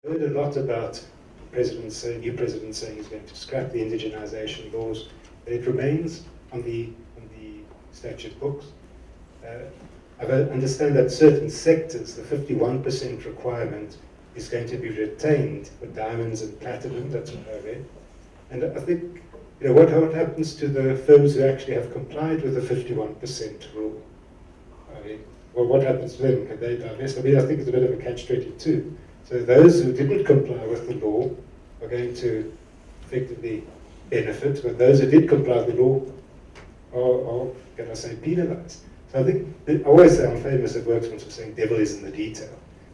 I heard a lot about new president saying he's going to scrap the indigenization laws, but it remains on the statute books. I understand that certain sectors, the 51% requirement is going to be retained for diamonds and platinum. That's what I read. And I think, what happens to the firms who actually have complied with the 51% rule? I mean, well, what happens to them? Can they divest? I think it's a bit of a catch-22. So those who didn't comply with the law are going to effectively benefit, but those who did comply with the law are can I say, penalized. So I think, I always say I'm famous at Worksmans for saying devil is in the detail.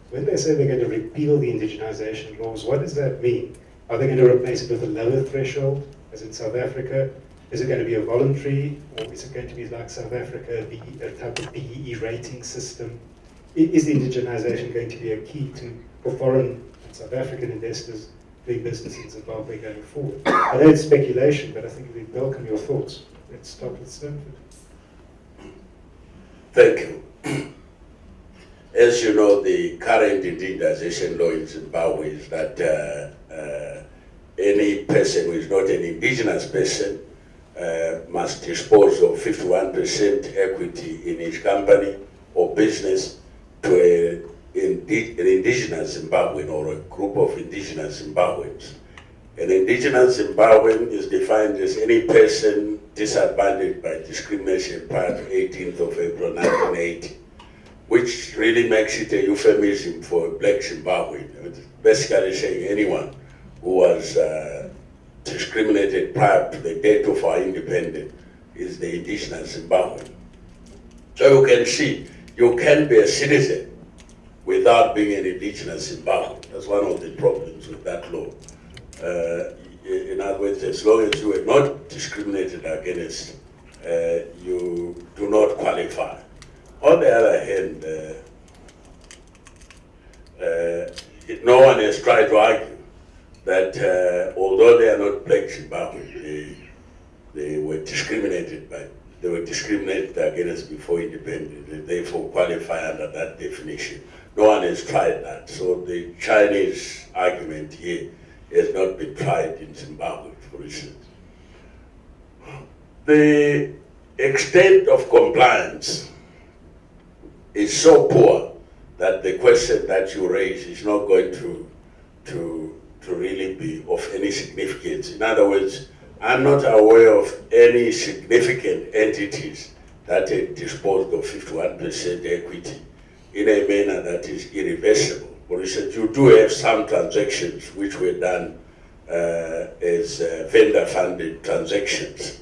When they say they're going to repeal the indigenization laws, what does that mean? Are they going to replace it with a lower threshold, as in South Africa? Is it going to be a voluntary, or is it going to be like South Africa, a type of BEE rating system? Is indigenization going to be a key for foreign and South African investors doing business in Zimbabwe going forward? I know it's speculation, but I think we welcome your thoughts. Let's start with Stanford. Thank you. As you know, the current indigenization law in Zimbabwe is that any person who is not an indigenous person must dispose of 51% equity in his company or business to an indigenous Zimbabwean or a group of indigenous Zimbabweans. An indigenous Zimbabwean is defined as any person disadvantaged by discrimination prior to 18th of April 1980, which really makes it a euphemism for a black Zimbabwean. It's basically saying anyone who was discriminated prior to the date of our independence is the indigenous Zimbabwean. So you can see, you can be a citizen without being an indigenous Zimbabwean. That's one of the problems with that law. In other words, as long as you are not discriminated against, you do not qualify. On the other hand, no one has tried to argue that although they are not black Zimbabweans, they were discriminated against before independence, and therefore qualify under that definition. No one has tried that. So the Chinese argument here has not been tried in Zimbabwe, for instance. The extent of compliance is so poor that the question that you raise is not going to really be of any significance. In other words, I'm not aware of any significant entities that have disposed of 51% equity in a manner that is irreversible. For instance, you do have some transactions which were done as vendor-funded transactions.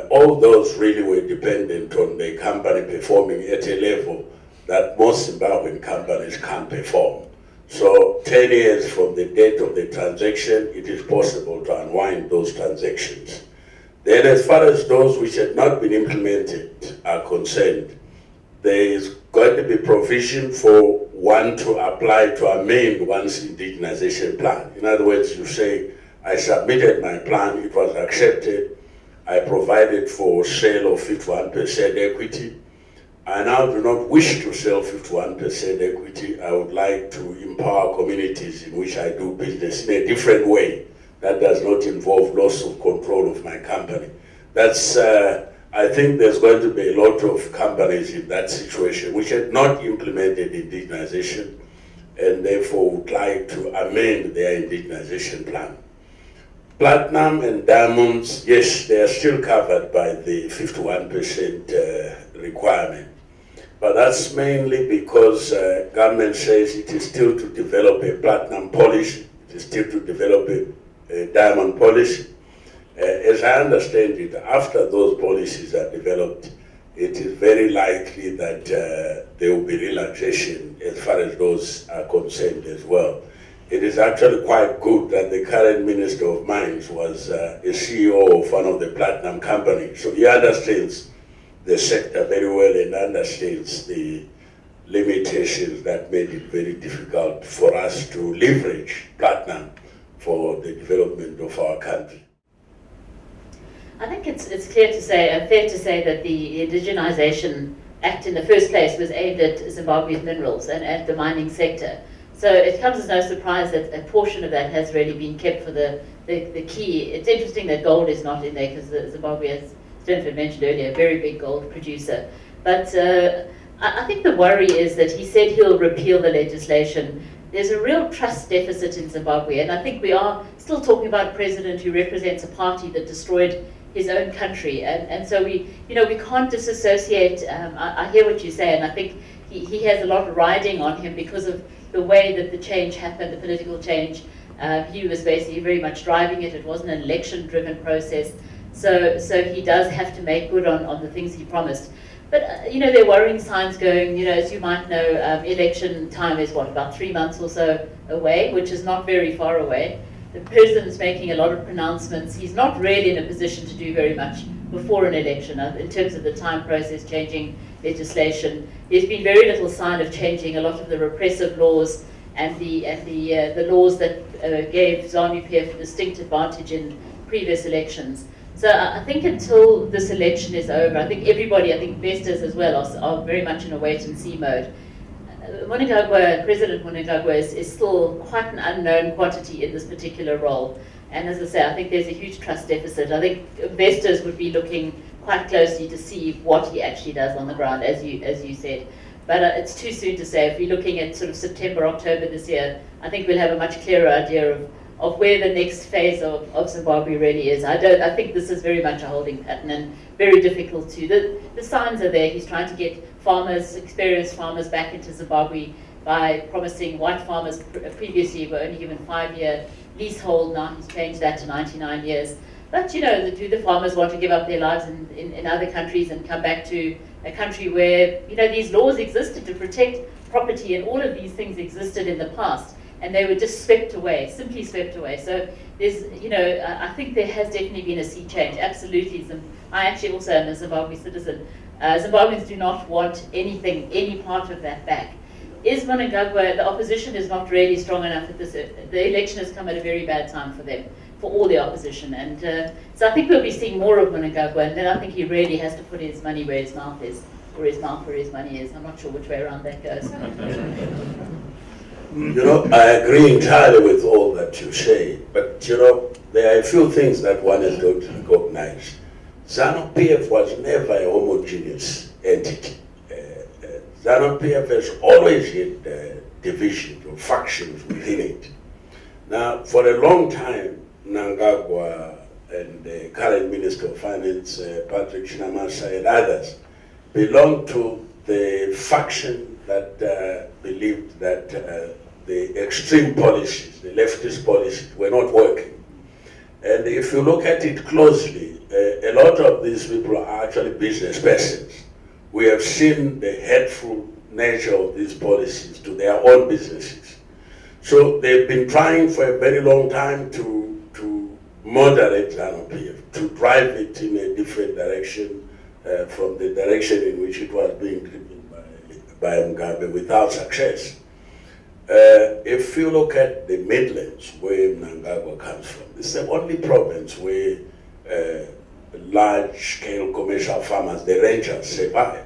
All those really were dependent on the company performing at a level that most Zimbabwean companies can't perform. So 10 years from the date of the transaction, it is possible to unwind those transactions. Then as far as those which had not been implemented are concerned, there is going to be provision for one to apply to amend one's indigenization plan. In other words, you say, I submitted my plan, it was accepted, I provided for sale of 51% equity. I now do not wish to sell 51% equity. I would like to empower communities in which I do business in a different way that does not involve loss of control of my company. That's, I think there's going to be a lot of companies in that situation which had not implemented indigenization and therefore would like to amend their indigenization plan. Platinum and diamonds, yes, they are still covered by the 51% requirement. But that's mainly because government says it is still to develop a platinum policy, it is still to develop a diamond policy. As I understand it, after those policies are developed, it is very likely that there will be relaxation as far as those are concerned as well. It is actually quite good that the current Minister of Mines was a CEO of one of the platinum companies. So he understands the sector very well and understands the limitations that made it very difficult for us to leverage platinum for the development of our country. I think it's fair to say that the Indigenization Act in the first place was aimed at Zimbabwe's minerals and at the mining sector. So it comes as no surprise that a portion of that has really been kept for the key. It's interesting that gold is not in there because Zimbabwe, as Stanford mentioned earlier, a very big gold producer. But I think the worry is that he said he'll repeal the legislation. There's a real trust deficit in Zimbabwe, and I think we are still talking about a president who represents a party that destroyed his own country, and so we can't disassociate. I hear what you say, and I think he has a lot riding on him because of the way that the change happened, the political change. He was basically very much driving it. It wasn't an election-driven process, so he does have to make good on the things he promised. But there are worrying signs going. As you might know, election time is about 3 months or so away, which is not very far away. The president's making a lot of pronouncements. He's not really in a position to do very much before an election in terms of the time process, changing legislation. There's been very little sign of changing a lot of the repressive laws and the laws that gave ZANU-PF a distinct advantage in previous elections. So I think until this election is over, I think everybody, investors as well, are very much in a wait-and-see mode. President Mugabe is still quite an unknown quantity in this particular role. And as I say, I think there's a huge trust deficit. I think investors would be looking quite closely to see what he actually does on the ground, as you said. But it's too soon to say. If we're looking at sort of September, October this year, I think we'll have a much clearer idea of where the next phase of Zimbabwe really is. I think this is very much a holding pattern and very difficult to. The signs are there. He's trying to get farmers, experienced farmers, back into Zimbabwe by promising white farmers previously were only given 5-year leasehold. Now he's changed that to 99 years. But do the farmers want to give up their lives in other countries and come back to a country where these laws existed to protect property, and all of these things existed in the past, and they were just simply swept away. So there's, I think there has definitely been a sea change. Absolutely. I actually also am a Zimbabwe citizen. Zimbabweans do not want any part of that back. Is Mugabe, the opposition is not really strong enough at this. The election has come at a very bad time for them, for all the opposition. And so I think we'll be seeing more of Mugabe, and then I think he really has to put his money where his mouth is, or his mouth where his money is. I'm not sure which way around that goes. I agree entirely with all that you say, but there are a few things that one has got to recognize. ZANU-PF was never a homogeneous entity. ZANU-PF has always had divisions or factions within it. Now, for a long time, Mnangagwa and the current Minister of Finance, Patrick Chinamasa, and others belonged to the faction that believed that the extreme policies, the leftist policies, were not working. And if you look at it closely, a lot of these people are actually business persons. We have seen the hateful nature of these policies to their own businesses. So they've been trying for a very long time to moderate ZANU-PF, to drive it in a different direction from the direction in which it was being driven by Mugabe, without success. If you look at the Midlands, where Mnangagwa comes from, it's the only province where large-scale commercial farmers, the ranchers, survived.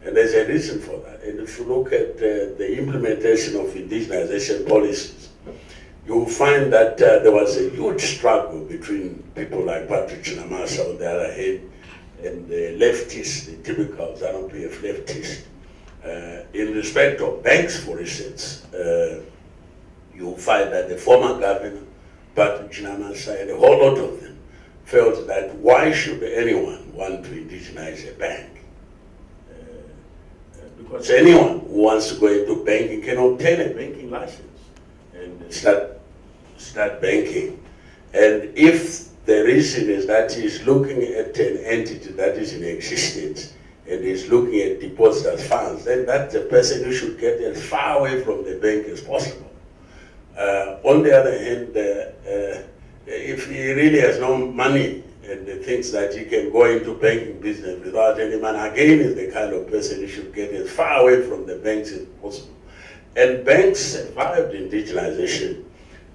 And there's a reason for that. And if you look at the implementation of indigenization policies, you'll find that there was a huge struggle between people like Patrick Chinamasa on the other hand, and the leftists, the typical ZANU-PF leftists. In respect of banks, for instance, you'll find that the former governor, Patrick Chinamasa, and a whole lot of them felt that why should anyone want to indigenize a bank? Because anyone who wants to go into banking can obtain a banking license and start banking. And if the reason is that he's looking at an entity that is in existence and is looking at depositors' funds, then that's the person who should get as far away from the bank as possible. On the other hand, if he really has no money and thinks that he can go into banking business without any money, again is the kind of person who should get as far away from the banks as possible. And banks survived indigenization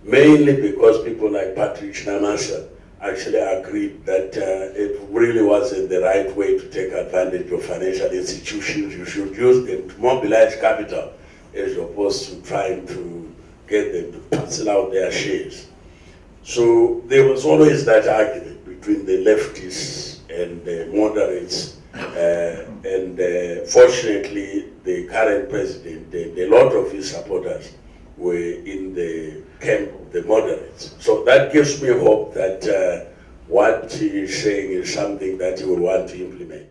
mainly because people like Patrick Chinamasa actually agreed that it really wasn't the right way to take advantage of financial institutions. You should use them to mobilize capital as opposed to trying to get them to parcel out their shares. So there was always that argument between the leftists and the moderates, and fortunately the current president and a lot of his supporters were in the camp of the moderates. So that gives me hope that what he is saying is something that he will want to implement.